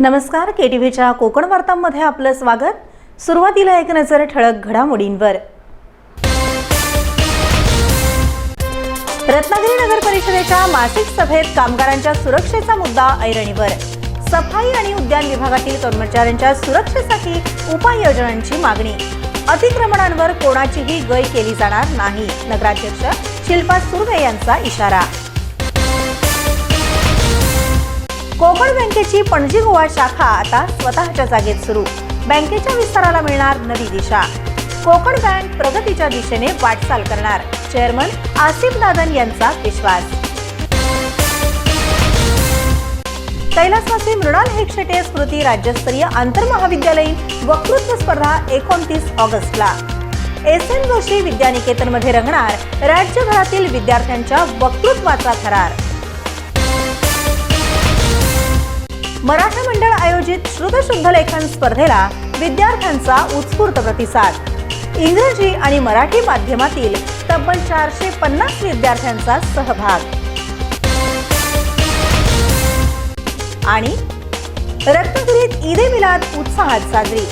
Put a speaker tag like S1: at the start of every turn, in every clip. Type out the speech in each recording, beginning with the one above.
S1: नमस्कार, केटीव्हीच्या कोकण वार्तांमध्ये आपलं स्वागत। सुरुवातीला एक नजर ठळक घडामोडींवर। रत्नागिरी नगर परिषदेच्या मासिक सभेत कामगारांच्या सुरक्षेचा मुद्दा ऐरणीवर। सफाई आणि उद्यान विभागातील कर्मचाऱ्यांच्या सुरक्षेसाठी उपाययोजनांची मागणी। अतिक्रमणांवर कोणाचीही गय केली जाणार नाही, नगराध्यक्ष शिल्पा सुर्वे यांचा इशारा। कोकण बँकेची पणजी गोवा शाखा आता स्वतःच्या जागेत सुरू। बँकेच्या विस्ताराला मिळणार नवी दिशा। कोकण बँक प्रगतीच्या दिशेने वाटचाल करणार, चेअरमन आसिफ दादन यांचा विश्वास। कैलासवासी मृणाल हेगशेटे स्मृती राज्यस्तरीय आंतरमहाविद्यालयीन वक्तृत्व स्पर्धा 29 ऑगस्टला। एस.एन. जोशी विद्यानिकेतनमध्ये रंगणार राज्यभरातील विद्यार्थ्यांच्या वक्तृत्वाचा थरार। मराठा मंडळ आयोजित श्रुतशुद्ध लेखन स्पर्धेला विद्यार्थ्यांचा उत्स्फूर्त प्रतिसाद। इंग्रजी आणि मराठी माध्यमातील तब्बल 450 विद्यार्थ्यांचा सहभाग। आणि रत्नागिरीत ईद-ए मिलाद उत्साहात साजरी।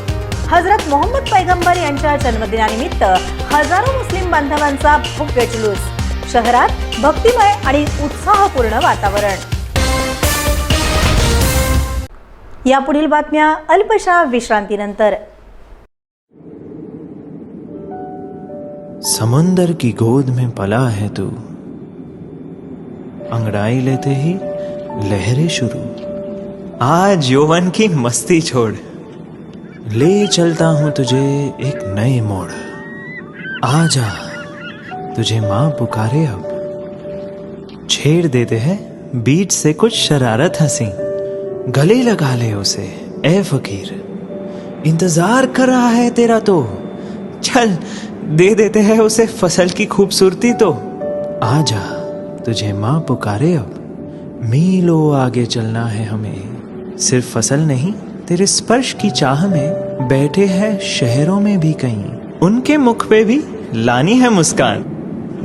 S1: हजरत मोहम्मद पैगंबर यांच्या जन्मदिनानिमित्त हजारो मुस्लिम बांधवांचा भव्य जुलूस। शहरात भक्तिमय आणि उत्साहपूर्ण वातावरण। यापुढील बातम्या अल्पशा विश्रांतीनंतर।
S2: समुंदर की गोद में पला है तू, अंगड़ाई लेते ही लहरें शुरू। आज यौवन की मस्ती छोड़, ले चलता हूं तुझे एक नए मोड़। आजा तुझे माँ पुकारे अब, छेड़ देते हैं बीच से कुछ शरारत हंसी। गले लगा ले उसे ए फकीर, इंतजार कर रहा है तेरा तो। चल दे देते हैं उसे फसल की खूबसूरती तो। आजा तुझे माँ पुकारे अब, मीलों आगे चलना है हमें। सिर्फ फसल नहीं, तेरे स्पर्श की चाह में बैठे हैं शहरों में भी कहीं। उनके मुख पे भी लानी है मुस्कान,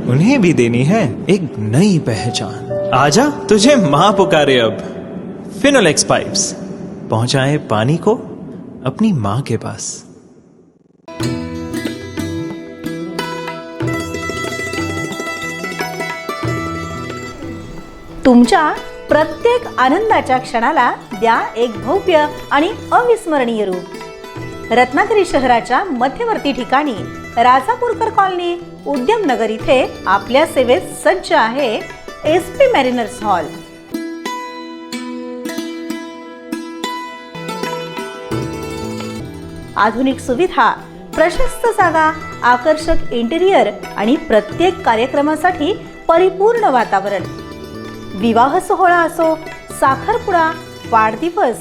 S2: उन्हें भी देनी है एक नई पहचान। आजा तुझे माँ पुकारे अब। फिनोलेक्स पाइप्स पहुंचाए पानी को अपनी मां के पास।
S1: तुमच्या प्रत्येक आनंदाच्या क्षणाला द्या एक भव्य आणि अविस्मरणीय रूप। रत्नागिरी शहराच्या मध्यवर्ती ठिकाणी राजापूरकर कॉलनी उद्यमनगर इथे आपल्या सेवेत सज्ज आहे एस.पी. Mariners hall. आधुनिक सुविधा, प्रशस्त जागा, आकर्षक इंटेरियर आणि प्रत्येक कार्यक्रमासाठी परिपूर्ण वातावरण। विवाह सोहळा असो, साखरपुडा, वाढदिवस,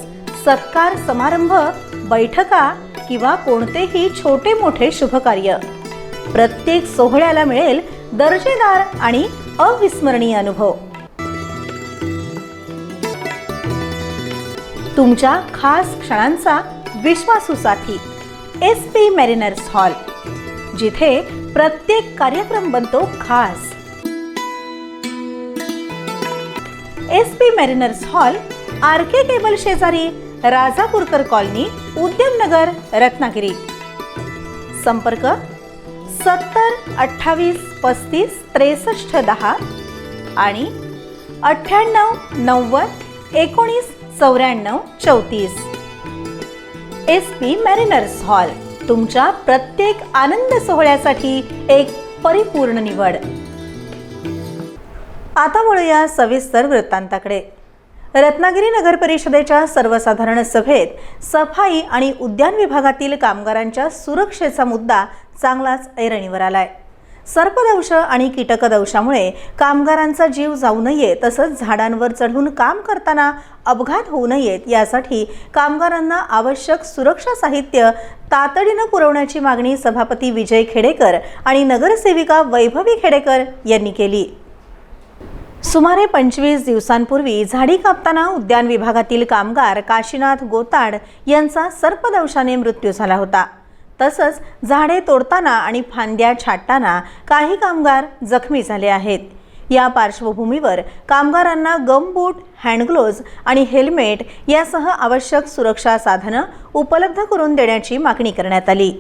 S1: सत्कार समारंभ, बैठका किंवा कोणतेही छोटे मोठे शुभकार्य, प्रत्येक सोहळ्याला मिळेल दर्जेदार आणि अविस्मरणीय अनुभव। तुमच्या खास क्षणांचा विश्वासू साथी एस.पी. मॅरिनर्स हॉल, जिथे प्रत्येक कार्यक्रम बनतो खास। SP. Mariners hall, RK. Cable शेजारी, राजापूरकर कॉलनी, उद्यमनगर, रत्नागिरी। संपर्क 70 28 35 63 10 आणि 98 90 19 94 34। एस.पी. मॅरिनर्स हॉल, तुमच्या प्रत्येक आनंद सोहळ्यासाठी एक परिपूर्ण निवड। आता वळूया सविस्तर वृत्तांताकडे। रत्नागिरी नगर परिषदेच्या सर्वसाधारण सभेत सफाई आणि उद्यान विभागातील कामगारांच्या सुरक्षेचा मुद्दा चांगलाच ऐरणीवर आलाय। सर्पदंश आणि कीटकदंशामुळे कामगारांचा जीव जाऊ नये, तसंच झाडांवर चढून काम करताना अपघात होऊ नयेत यासाठी कामगारांना आवश्यक सुरक्षा साहित्य तातडीनं पुरवण्याची मागणी सभापती विजय खेडेकर आणि नगरसेविका वैभवी खेडेकर यांनी केली। सुमारे 25 दिवसांपूर्वी झाडी कापताना उद्यान विभागातील कामगार काशीनाथ गोताड यांचा सर्पदंशाने मृत्यू झाला होता। तसंच झाडे तोडताना आणि फांद्या छाटताना काही कामगार जखमी झाले आहेत। या पार्श्वभूमीवर कामगारांना गमबूट, हँडग्लोव्ज आणि हेल्मेट यासह आवश्यक सुरक्षा साधनं उपलब्ध करून देण्याची मागणी करण्यात आली.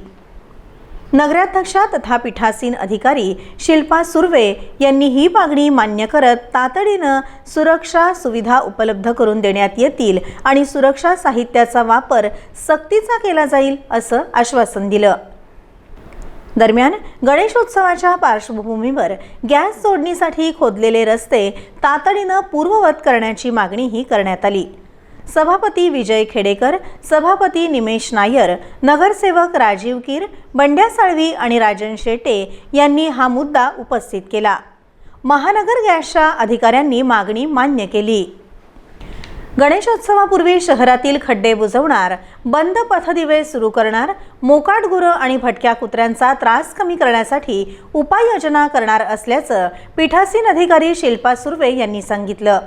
S1: नगराध्यक्षा तथा पीठासीन अधिकारी शिल्पा सुर्वे यांनी ही मागणी मान्य करत तातडीनं सुरक्षा सुविधा उपलब्ध करून देण्यात येतील आणि सुरक्षा साहित्याचा वापर सक्तीचा केला जाईल असं आश्वासन दिलं. दरम्यान गणेशोत्सवाच्या पार्श्वभूमीवर गॅस जोडणीसाठी खोदलेले रस्ते तातडीनं पूर्ववत करण्याची मागणीही करण्यात आली. सभापती विजय खेडेकर, सभापती निमेश नायर, नगरसेवक राजीव कीर, बंड्या साळवी आणि राजन शेटे यांनी हा मुद्दा उपस्थित केला. महानगर गॅसच्या अधिकाऱ्यांनी मागणी मान्य केली. गणेशोत्सवापूर्वी शहरातील खड्डे बुजवणार, बंद पथदिवे सुरू करणार, मोकाट गुरं आणि भटक्या कुत्र्यांचा त्रास कमी करण्यासाठी उपाययोजना करणार असल्याचं पीठासीन अधिकारी शिल्पा सुर्वे यांनी सांगितलं.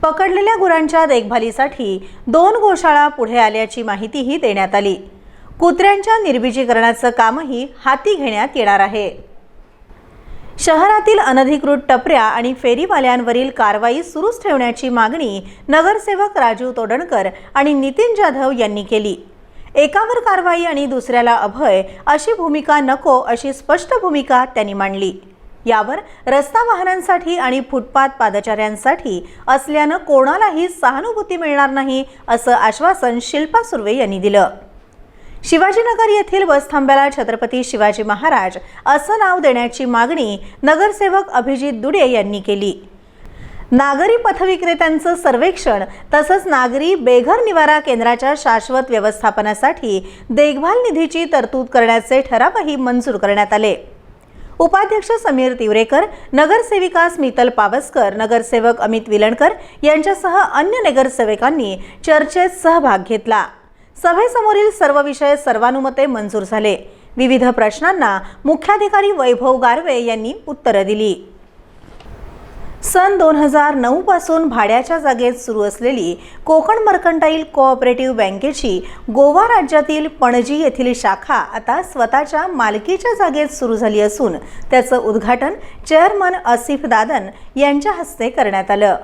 S1: पकडलेल्या गुरांच्या देखभालीसाठी 2 गोशाळा पुढे आल्याची माहितीही देण्यात आली. कुत्र्यांच्या निर्बीजीकरणाचं कामही हाती घेण्यात येणार आहे. शहरातील अनधिकृत टपऱ्या आणि फेरीवाल्यांवरील कारवाई सुरूच ठेवण्याची मागणी नगरसेवक राजू तोडणकर आणि नितीन जाधव यांनी केली. एकावर कारवाई आणि दुसऱ्याला अभय अशी भूमिका नको अशी स्पष्ट भूमिका त्यांनी मांडली. यावर रस्ता वाहनांसाठी आणि फुटपाथ पादचाऱ्यांसाठी असल्यानं कोणालाही सहानुभूती मिळणार नाही असं आश्वासन शिल्पा सुर्वे यांनी दिलं. शिवाजीनगर येथील बसथांब्याला छत्रपती शिवाजी महाराज असं नाव देण्याची मागणी नगरसेवक अभिजित दुडे यांनी केली. नागरी पथविक्रेत्यांचं सर्वेक्षण तसंच नागरी बेघर निवारा केंद्राच्या शाश्वत व्यवस्थापनासाठी देखभाल निधीची तरतूद करण्याचे ठरावही मंजूर करण्यात आले. उपाध्यक्ष समीर तिवरेकर, नगरसेविका स्मितल पावसकर, नगरसेवक अमित विलणकर यांच्यासह अन्य नगरसेवकांनी चर्चेत सहभाग घेतला. सभेसमोरील सर्व विषय सर्वानुमते मंजूर झाले. विविध प्रश्नांना मुख्याधिकारी वैभव गारवे यांनी उत्तरं दिली. सन 2009 पासून भाड्याच्या जागेत सुरू असलेली कोकण मर्कंटाईल कोऑपरेटिव्ह बँकेची गोवा राज्यातील पणजी येथील शाखा आता स्वतःच्या मालकीच्या जागेत सुरू झाली असून त्याचं उद्घाटन चेअरमन आसिफ दादन यांच्या हस्ते करण्यात आलं.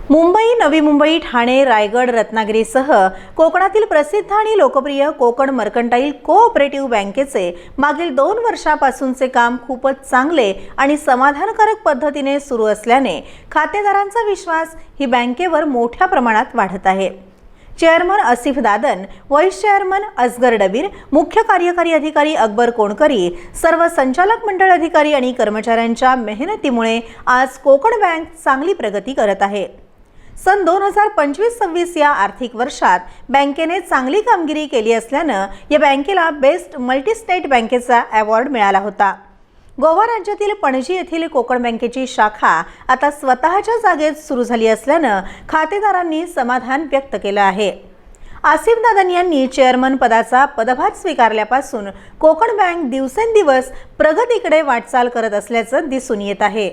S1: मुंबई, नवी मुंबई, ठाणे, रायगड, रत्नागिरीसह कोकणातील प्रसिद्ध आणि लोकप्रिय कोकण मर्कंटाईल कोऑपरेटिव्ह बँकेचे मागील 2 वर्षापासूनचे काम खूपच चांगले आणि समाधानकारक पद्धतीने सुरू असल्याने खातेदारांचा विश्वास ही बँकेवर मोठ्या प्रमाणात वाढत आहे. Chairman Asif Dadan, vice chairman Asgar Dabir, मुख्य कार्यकारी अधिकारी अकबर कोणकरी, सर्व संचालक मंडळ अधिकारी आणि कर्मचाऱ्यांच्या मेहनतीमुळे आज कोकण बँक चांगली प्रगती करत आहे. सन 2025-26 या आर्थिक वर्षात बँकेने चांगली कामगिरी केली असल्यानं या बँकेला बेस्ट मल्टीस्टेट बँकेचा अवॉर्ड मिळाला होता. गोवा राज्यातील पणजी येथील कोकण बँकेची शाखा आता स्वतःच्या जागेत सुरू झाली असल्यानं खातेदारांनी समाधान व्यक्त केलं आहे. आसिफदादान यांनी चेअरमन पदाचा पदभार स्वीकारल्यापासून कोकण बँक दिवसेंदिवस प्रगतीकडे वाटचाल करत असल्याचं दिसून येत आहे.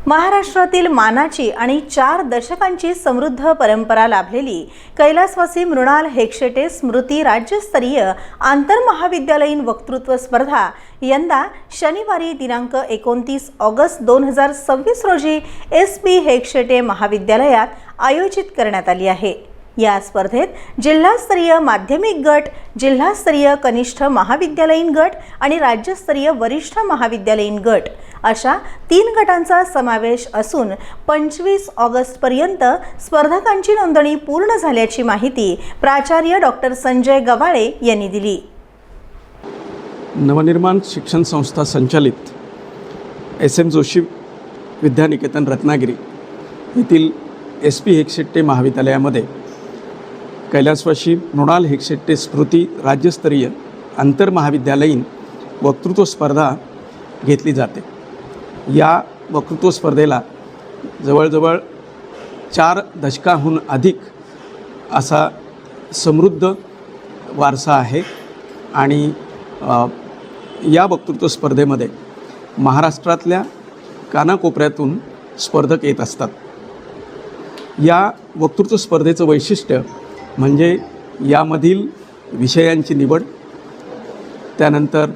S1: महाराष्ट्रातील मानाची आणि 4 दशकांची समृद्ध परंपरा लाभलेली कैलासवासी मृणाल हेगशेटे स्मृती राज्यस्तरीय आंतरमहाविद्यालयीन वक्तृत्व स्पर्धा यंदा शनिवारी दिनांक 29 ऑगस्ट 2026 रोजी SP हेगशेटे महाविद्यालयात आयोजित करण्यात आली आहे. या स्पर्धेत जिल्हास्तरीय माध्यमिक गट, जिल्हास्तरीय कनिष्ठ महाविद्यालयीन गट आणि राज्यस्तरीय वरिष्ठ महाविद्यालयीन गट अशा 3 गटांचा समावेश असून 25 ऑगस्ट पर्यंत स्पर्धकांची नोंदणी पूर्ण झाल्याची माहिती प्राचार्य डॉक्टर संजय गवाळे यांनी दिली.
S3: नवनिर्माण शिक्षण संस्था संचालित SM जोशी विद्यानिकेतन रत्नागिरी येथील SP हेगशेट्टे महाविद्यालयामध्ये कैलासवासी मृणाल हेगशेट्टे स्मृती राज्यस्तरीय आंतरमहाविद्यालयीन वक्तृत्व स्पर्धा घेतली जाते. या वक्तृत्व स्पर्धेला जवळजवळ 4 दशकाहून अधिक असा समृद्ध वारसा आहे आणि या वक्तृत्व स्पर्धेमध्ये महाराष्ट्रातल्या कानाकोपऱ्यातून स्पर्धक येत असतात. या वक्तृत्व स्पर्धेचं वैशिष्ट्य म्हणजे यामधील विषयांची निवड, त्यानंतर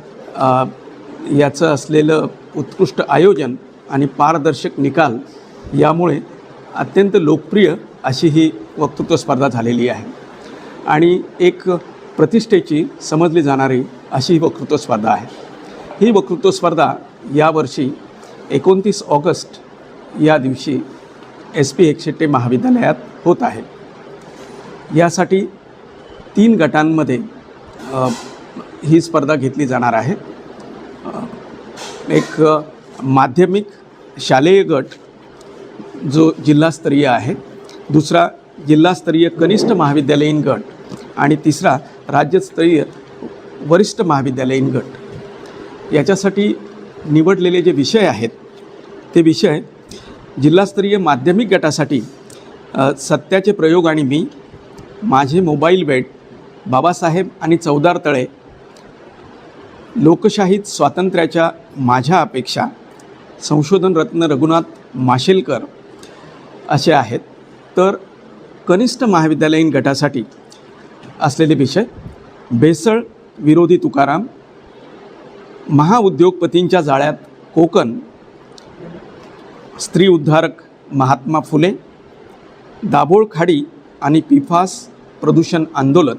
S3: याचं असलेलं उत्कृष्ट आयोजन आणि पारदर्शक निकाल यामुळे अत्यंत लोकप्रिय अशी ही वक्तृत्व स्पर्धा झालेली आहे आणि एक प्रतिष्ठेची समजली जाणारी अशी ही वक्तृत्व स्पर्धा आहे. ही वक्तृत्व स्पर्धा यावर्षी 29 ऑगस्ट या दिवशी SP हेगशेट्टे महाविद्यालयात होत आहे. यासाठी 3 गटांमध्ये ही स्पर्धा घेतली जाणार आहे. एक माध्यमिक शालेय गट जो जिल्हास्तरीय आहे, दुसरा जिल्हास्तरीय कनिष्ठ महाविद्यालयीन गट आणि तिसरा राज्यस्तरीय वरिष्ठ महाविद्यालयीन गट. याच्यासाठी निवडलेले जे विषय आहेत ते विषय जिल्हास्तरीय माध्यमिक गटासाठी सत्याचे प्रयोग आणि मी, माझे मोबाईल बेट, बाबासाहेब आणि चौदार तळे, लोकशाहीत स्वातंत्र्याच्या माझ्या अपेक्षा, संशोधन रत्न रघुनाथ माशेलकर असे आहेत. तर कनिष्ठ महाविद्यालयीन गटासाठी असलेले विषय भेसळ विरोधी तुकाराम, महाउद्योगपतींच्या जाळ्यात कोकण, स्त्री उद्धारक महात्मा फुले, दाभोळ खाडी आणि PFAS प्रदूषण आंदोलन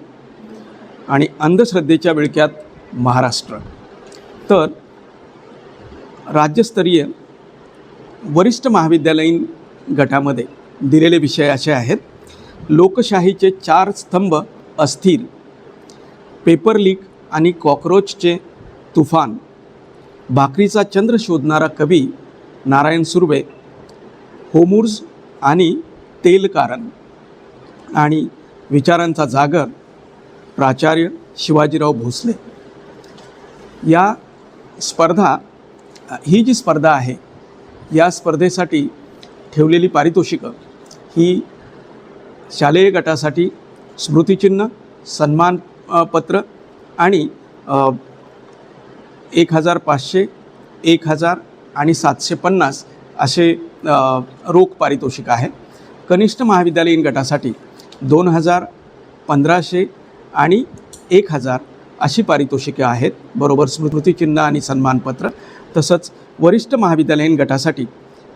S3: आणि अंधश्रद्धेच्या विळख्यात महाराष्ट्र. तर राज्यस्तरीय वरिष्ठ महाविद्यालयीन गटामध्ये दिलेले विषय असे आहेत: लोकशाहीचे 4 स्तंभ अस्थिर, पेपर लीक आणि कॉकरोचचे तुफान, भाकरीचा चंद्र शोधणारा कवी नारायण सुर्वे, होमूर्ज आणि तेलकारण आणि विचारांचा जागर प्राचार्य शिवाजीराव भोसले. या स्पर्धा ही जी स्पर्धा आहे या स्पर्धेसाठी ठेवलेली पारितोषिकं ही शालेय गटासाठी स्मृतिचिन्ह, सन्मानपत्र आणि 1,500, 1,000 आणि 750 असे रोख पारितोषिक आहे. कनिष्ठ महाविद्यालयीन गटासाठी 2,000, 1,500 आणि 1,000 अशी पारितोषिके आहेत, बरोबर स्मृतिचिन्ह आणि सन्मानपत्र. तसंच वरिष्ठ महाविद्यालयीन गटासाठी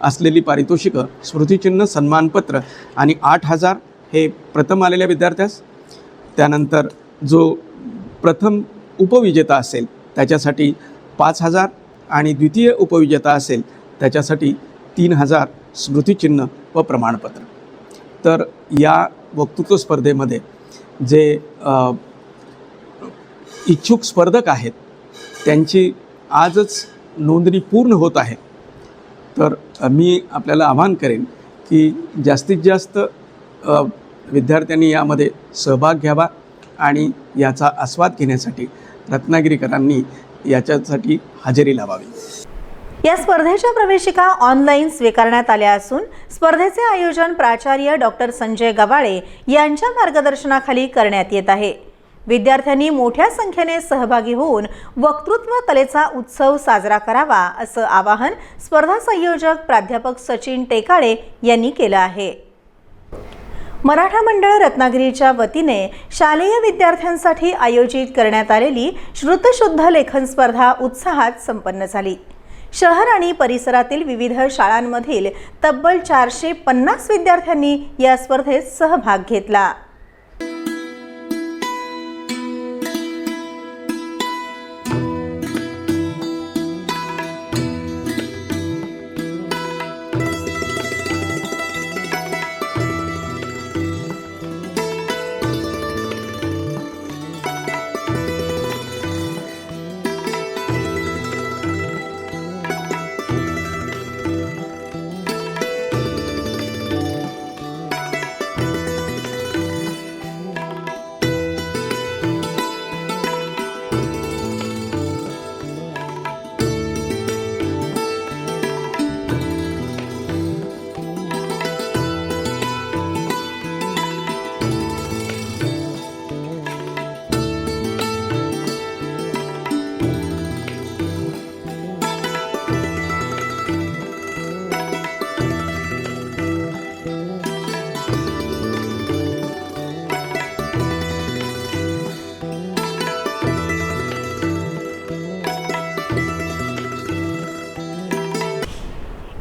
S3: असलेली पारितोषिकं स्मृतिचिन्ह, सन्मानपत्र आणि 8,000 हे प्रथम आलेल्या विद्यार्थ्यास, त्यानंतर जो प्रथम उपविजेता असेल त्याच्यासाठी 5,000 आणि द्वितीय उपविजेता असेल त्याच्यासाठी 3,000 स्मृतिचिन्ह व प्रमाणपत्र. तर या वक्तृत्व स्पर्धेमध्ये जे इच्छुक स्पर्धक आहेत त्यांची आजच नोंदणी पूर्ण होत आहे. तर मी आपल्याला आवाहन करेन की जास्तीत जास्त विद्यार्थ्यांनी यामध्ये सहभाग घ्यावा आणि याचा आस्वाद घेण्यासाठी रत्नागिरीकरांनी याच्यासाठी हजेरी लावावी.
S1: या स्पर्धेच्या प्रवेशिका ऑनलाईन स्वीकारण्यात आल्या असून स्पर्धेचे आयोजन प्राचार्य डॉक्टर संजय गवाळे यांच्या मार्गदर्शनाखाली करण्यात येत आहे. विद्यार्थ्यांनी मोठ्या संख्येने सहभागी होऊन वक्तृत्व कलेचा उत्सव साजरा करावा असं आवाहन स्पर्धा संयोजक प्राध्यापक सचिन टेकाळे यांनी केलं आहे. मराठा मंडळ रत्नागिरीच्या वतीने शालेय विद्यार्थ्यांसाठी आयोजित करण्यात आलेली श्रुतशुद्ध लेखन स्पर्धा उत्साहात संपन्न झाली. शहर आणि परिसरातील विविध शाळांमधील तब्बल 450 विद्यार्थ्यांनी या स्पर्धेत सहभाग घेतला.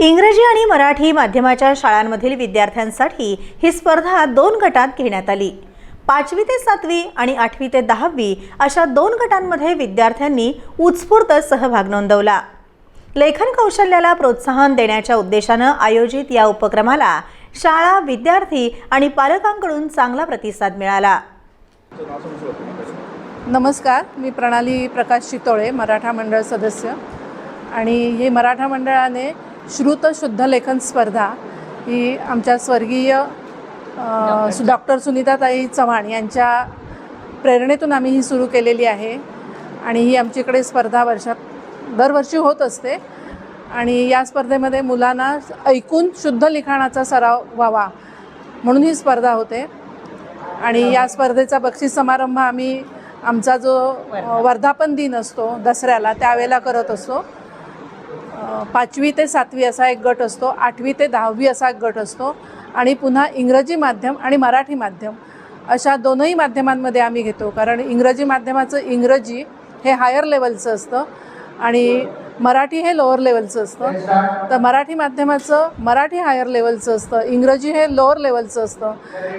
S1: इंग्रजी आणि मराठी माध्यमाच्या शाळांमधील विद्यार्थ्यांसाठी ही स्पर्धा 2 गटात घेण्यात आली. 5वी ते 7वी आणि 8वी ते 10वी अशा 2 गटांमध्ये विद्यार्थ्यांनी उत्स्फूर्त सहभाग नोंदवला. लेखन कौशल्याला प्रोत्साहन देण्याच्या उद्देशानं आयोजित या उपक्रमाला शाळा, विद्यार्थी आणि पालकांकडून चांगला प्रतिसाद मिळाला.
S4: नमस्कार, मी प्रणाली प्रकाश चितोळे, मराठा मंडळ सदस्य. आणि हे मराठा मंडळाने श्रुत शुद्ध लेखन स्पर्धा ही आमच्या स्वर्गीय डॉक्टर सुनीताताई चव्हाण यांच्या प्रेरणेतून आम्ही ही सुरू केलेली आहे. आणि ही आमच्याकडे स्पर्धा दरवर्षी होत असते. आणि या स्पर्धेमध्ये मुलांना ऐकून शुद्ध लिखाणाचा सराव व्हावा म्हणून ही स्पर्धा होते. आणि या स्पर्धेचा बक्षीस समारंभ आम्ही आमचा जो वर्धापन दिन असतो दसऱ्याला त्यावेळेला करत असतो. 5वी ते 7वी असा एक गट असतो, 8वी ते 10वी असा एक गट असतो आणि पुन्हा इंग्रजी माध्यम आणि मराठी माध्यम अशा दोनही माध्यमांमध्ये आम्ही घेतो. कारण इंग्रजी माध्यमाचं इंग्रजी हे हायर लेवलचं असतं आणि मराठी हे लोअर लेवलचं असतं. तर मराठी माध्यमाचं मराठी हायर लेवलचं असतं, इंग्रजी हे लोअर लेवलचं असतं.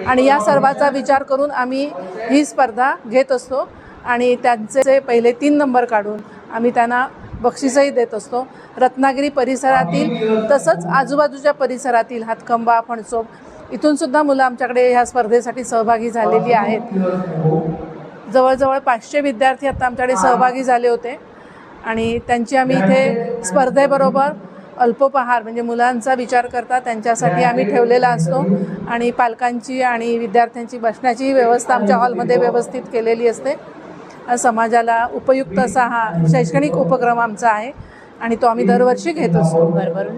S4: आणि या सर्वाचा विचार करून आम्ही ही स्पर्धा घेत असतो आणि त्यांचे पहिले 3 नंबर काढून आम्ही त्यांना बक्षीसही देत असतो. रत्नागिरी परिसरातील तसंच आजूबाजूच्या परिसरातील हातखंबा, फणसोप इथूनसुद्धा मुलं आमच्याकडे ह्या स्पर्धेसाठी सहभागी झालेली आहेत. जवळजवळ 500 विद्यार्थी आता आमच्याकडे सहभागी झाले होते आणि त्यांची आम्ही इथे स्पर्धेबरोबर अल्पोपहार म्हणजे मुलांचा विचार करता त्यांच्यासाठी आम्ही ठेवलेला असतो. आणि पालकांची आणि विद्यार्थ्यांची बसण्याची व्यवस्था आमच्या हॉलमध्ये व्यवस्थित केलेली असते. समाजाला उपयुक्त असा हा शैक्षणिक उपक्रम आमचा आहे आणि तो आम्ही दरवर्षी घेत असतो भरभरून.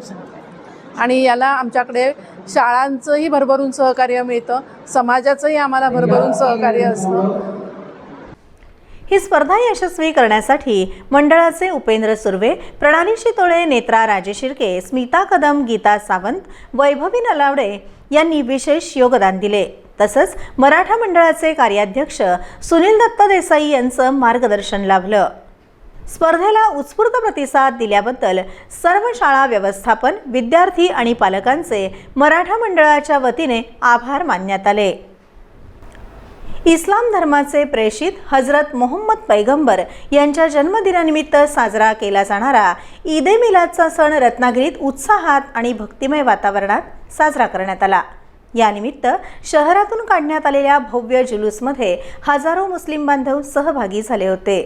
S4: आणि याला आमच्याकडे शाळांचंही भरभरून सहकार्य मिळतं, समाजाचंही आम्हाला भरभरून सहकार्य असतं.
S1: ही स्पर्धा यशस्वी करण्यासाठी मंडळाचे उपेंद्र सुर्वे, प्रणाली शितोळे, नेत्रा राजेशिर्के, स्मिता कदम, गीता सावंत, वैभवी नलावडे यांनी विशेष योगदान दिले. तसंच मराठा मंडळाचे कार्याध्यक्ष सुनील दत्त देसाई यांचं मार्गदर्शन लाभलं. स्पर्धेला उत्स्फूर्त प्रतिसाद दिल्याबद्दल सर्व शाळा व्यवस्थापन, विद्यार्थी आणि पालकांचे मराठा मंडळाच्या वतीने आभार मानण्यात आले. इस्लाम धर्माचे प्रेषित हजरत मोहम्मद पैगंबर यांच्या जन्मदिनानिमित्त साजरा केला जाणारा ईद-ए मिलादचा सण रत्नागिरीत उत्साहात आणि भक्तिमय वातावरणात साजरा करण्यात आला. यानिमित्त शहरातून काढण्यात आलेल्या भव्य जुलूसमध्ये हजारो मुस्लिम बांधव सहभागी झाले होते.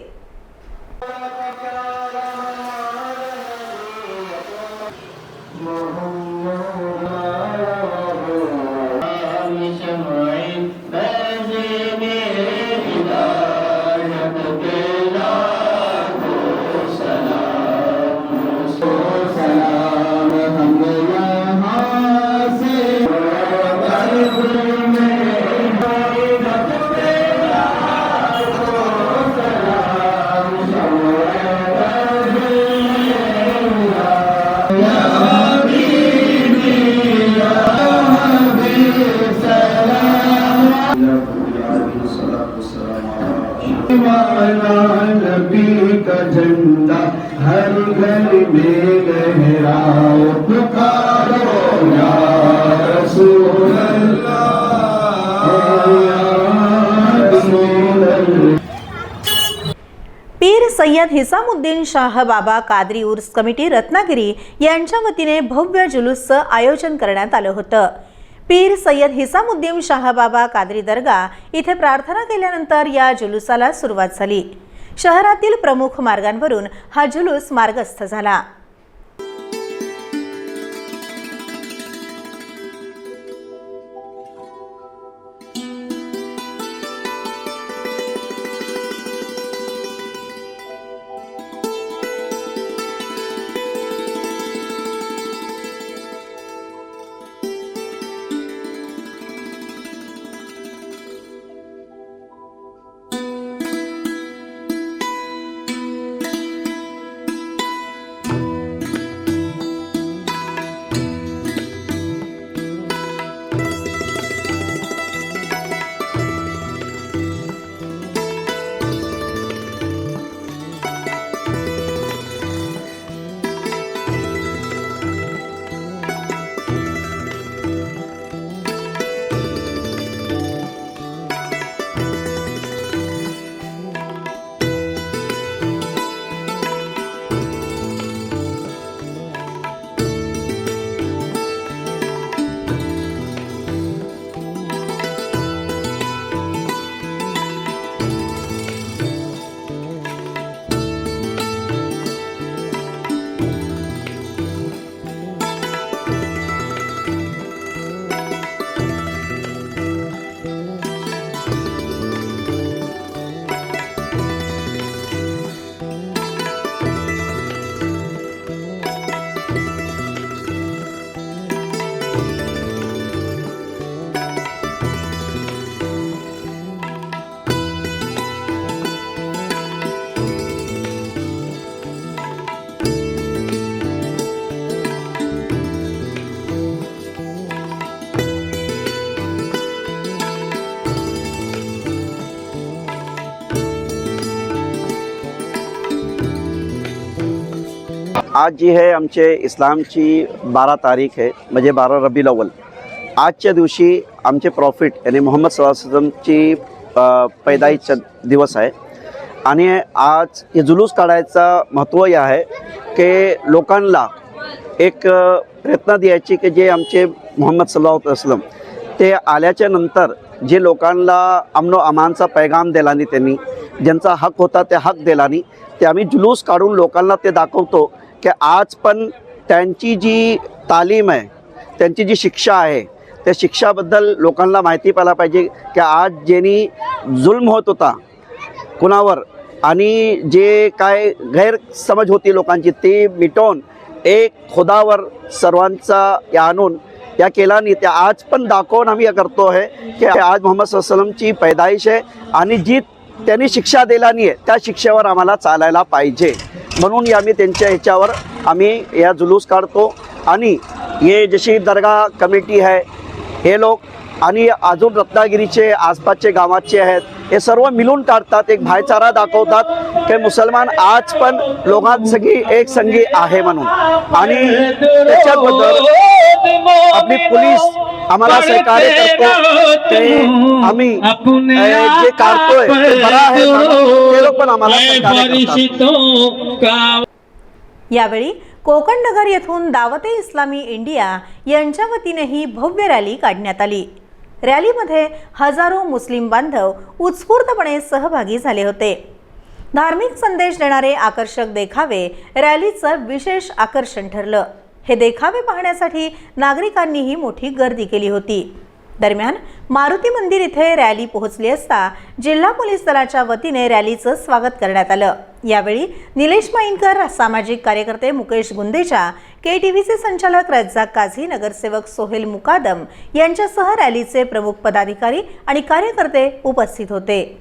S5: नबी का झंडा हर घर में लहराओ, पुकारो या रसूल अल्लाह, या रसूल अल्लाह.
S1: पीर सय्यद हिसामुद्दीन शाह बाबा कादरी उर्स कमिटी रत्नागिरी यांच्या वतीने भव्य जुलूसचं आयोजन करण्यात आलं होतं. पीर सय्यद हिसामुद्दीन शाह बाबा कादरी दर्गा इथे प्रार्थना केल्यानंतर या जुलूसाला सुरुवात झाली. शहरातील प्रमुख मार्गांवरून हा जुलूस मार्गस्थ झाला.
S6: आज जी आहे आमचे इस्लामची 12 तारीख आहे, म्हणजे 12 रबीउल अव्वल. आजच्या दिवशी आमचे प्रॉफिट यानी मोहम्मद सल्लल्लाहु अलैहि वसल्लमची पैदाईचा दिवस आहे. आणि आज हे जुलूस काढायचं महत्त्व हे आहे की लोकांना एक प्रयत्न द्यायची की जे आमचे मोहम्मद सल्लल्लाहु अलैहि वसल्लम ते आल्याच्या नंतर जे लोकांना अमनो अमानचा पैगाम दिला नाही, त्यांनी ज्यांचा हक होता ते हक दिला नाही, ते आम्ही जुलूस काढून लोकांना ते दाखवतो की आज पण त्यांची जी तालीम आहे, त्यांची जी शिक्षा आहे, त्या शिक्षाबद्दल लोकांना माहिती पाहिला पाहिजे की आज ज्यांनी जुल्म होत होता कुणावर आणि जे काय गैरसमज होती लोकांची ती मिटवून एक खुदावर सर्वांचा या आणून या केला नाही, त्या आज पण दाखवून आम्ही या करतो आहे की आज मोहम्मद सल्लल्लाहु अलैहि वसल्लमची पैदाइश आहे आणि जी त्यांनी शिक्षा दिला नाही आहे त्या शिक्षेवर आम्हाला चालायला पाहिजे, म्हणून आम्ही त्यांच्या ह्याच्यावर आम्ही या जुलूस काढतो. आणि हे जशी दर्गा कमिटी आहे हे लोक आणि अजून रत्नागिरीचे आसपासचे गावाचे आहेत हे सर्व मिळून काढतात, एक भाईचारा दाखवतात की मुसलमान आज पण लोकांसंगी एक संगी आहे म्हणून. आणि त्याच्याबद्दल आपली पोलीस आम्हाला सहकार्य करतो ते आम्ही जे काढतोय ते बरं आहे म्हणून ते लोक पण आम्हाला सहकार्य करतात.
S1: यावेळी कोकण नगर येथून दावते इस्लामी इंडिया यांच्या वतीनेही भव्य रॅली काढण्यात आली. रॅलीमध्ये हजारो मुस्लिम बांधव उत्स्फूर्तपणे सहभागी झाले होते. धार्मिक संदेश देणारे आकर्षक देखावे रॅलीचं विशेष आकर्षण ठरलं. हे देखावे पाहण्यासाठी नागरिकांनीही मोठी गर्दी केली होती. दरम्यान मारुती मंदिर इथे रॅली पोहोचली असता जिल्हा पोलीस दलाच्या वतीने रॅलीचं स्वागत करण्यात आलं. यावेळी निलेश माईनकर, सामाजिक कार्यकर्ते मुकेश गुंदेचा, KTVचे संचालक रज्जाक काझी, नगरसेवक सोहेल मुकादम यांच्यासह रॅलीचे प्रमुख पदाधिकारी आणि कार्यकर्ते उपस्थित होते.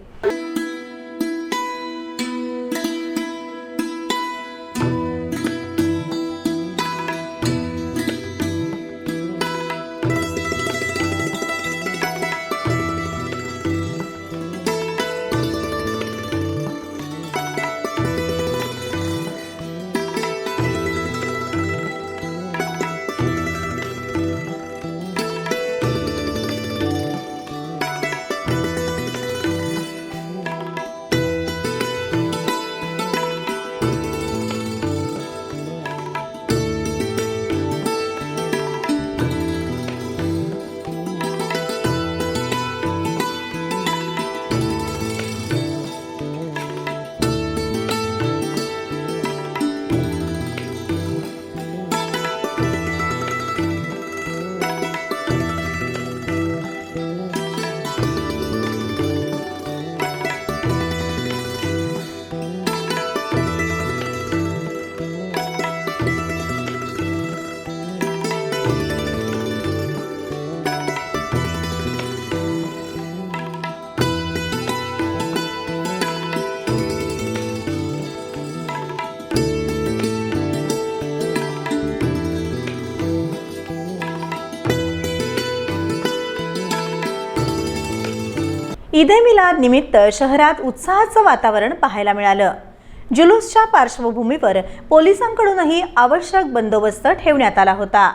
S1: ईद-ए मिलाद निमित्त शहरात उत्साहाचं वातावरण पाहायला मिळालं. जुलूसच्या पार्श्वभूमीवर पोलिसांकडूनही आवश्यक बंदोबस्त ठेवण्यात आला होता.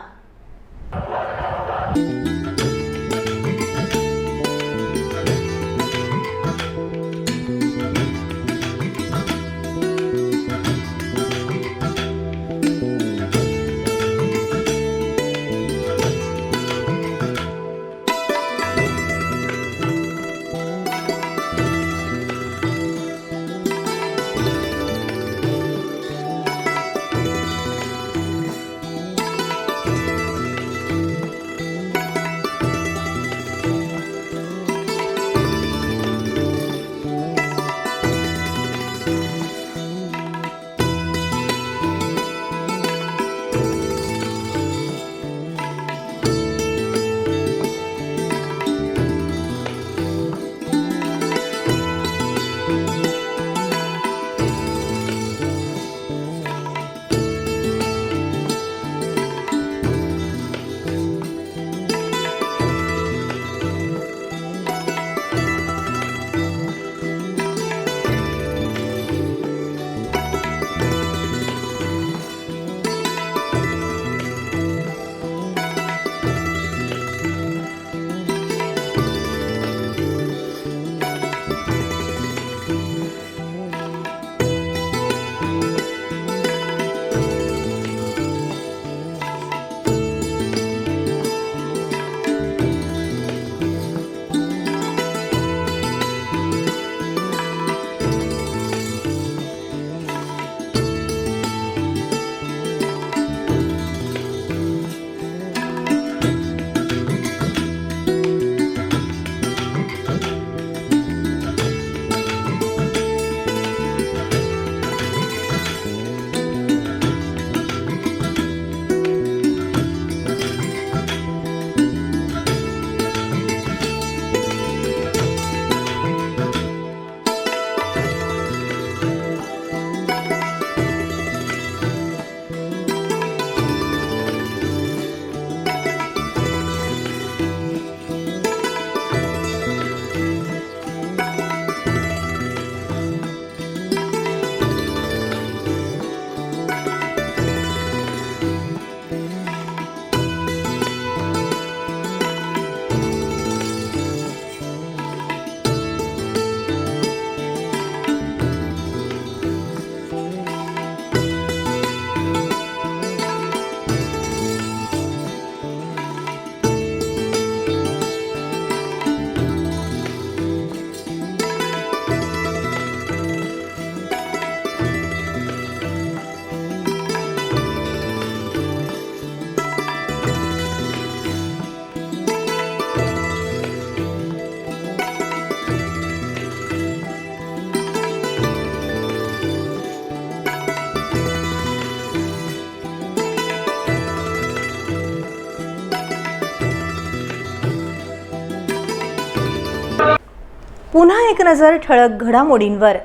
S1: पुन्हा एक नजर ठळक घडामोडींवर.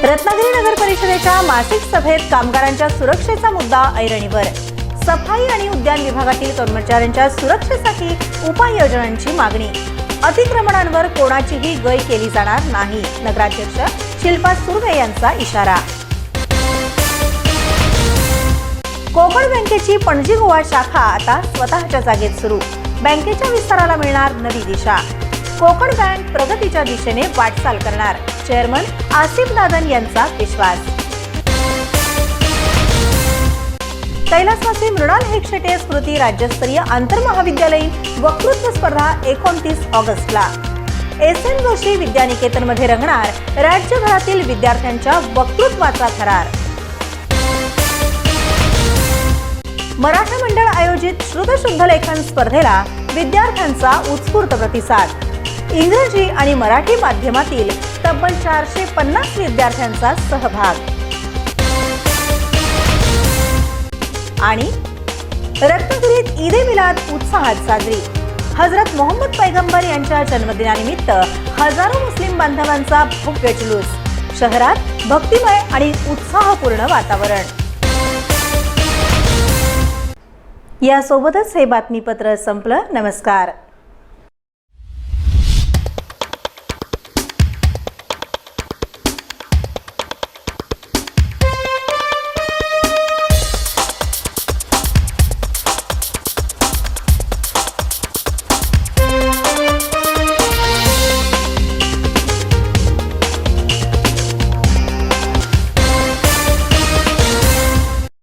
S1: रत्नागिरी नगर परिषदेच्या मासिक सभेत कामगारांच्या सुरक्षेचा मुद्दा ऐरणीवर. सफाई आणि उद्यान विभागातील कर्मचाऱ्यांच्या सुरक्षेसाठी उपाययोजनांची मागणी. अतिक्रमणांवर कोणाचीही गय केली जाणार नाही, नगराध्यक्ष शिल्पा सुर्वे यांचा इशारा. कोकण बँकेची पणजी गोवा शाखा आता स्वतःच्या जागेत सुरू. बँकेच्या विस्ताराला मिळणार नवी दिशा. कोकण बँक प्रगतीच्या दिशेने वाटचाल करणार, चेअरमन आसिफ दादन यांचा विश्वास. कैलासवासी मृणाल हेगशेटे स्मृती राज्यस्तरीय आंतरमहाविद्यालयीन वक्तृत्व स्पर्धा 29 ऑगस्टला. एस.एन. जोशी विद्यानिकेतनमध्ये रंगणार राज्यभरातील विद्यार्थ्यांच्या वक्तृत्वाचा थरार. मराठा मंडळ आयोजित श्रुतशुद्ध लेखन स्पर्धेला विद्यार्थ्यांचा उत्स्फूर्त प्रतिसाद. इंग्रजी आणि मराठी माध्यमातील तब्बल 450 विद्यार्थ्यांचा सहभाग. आणि रत्नागिरीत ईद-ए मिलाद उत्साहात साजरी. हजरत मोहम्मद पैगंबर यांच्या जन्मदिनानिमित्त हजारो मुस्लिम बांधवांचा भव्य जुलूस. शहरात भक्तिमय आणि उत्साहपूर्ण वातावरण. यासोबतच हे बातमीपत्र संपलं. नमस्कार.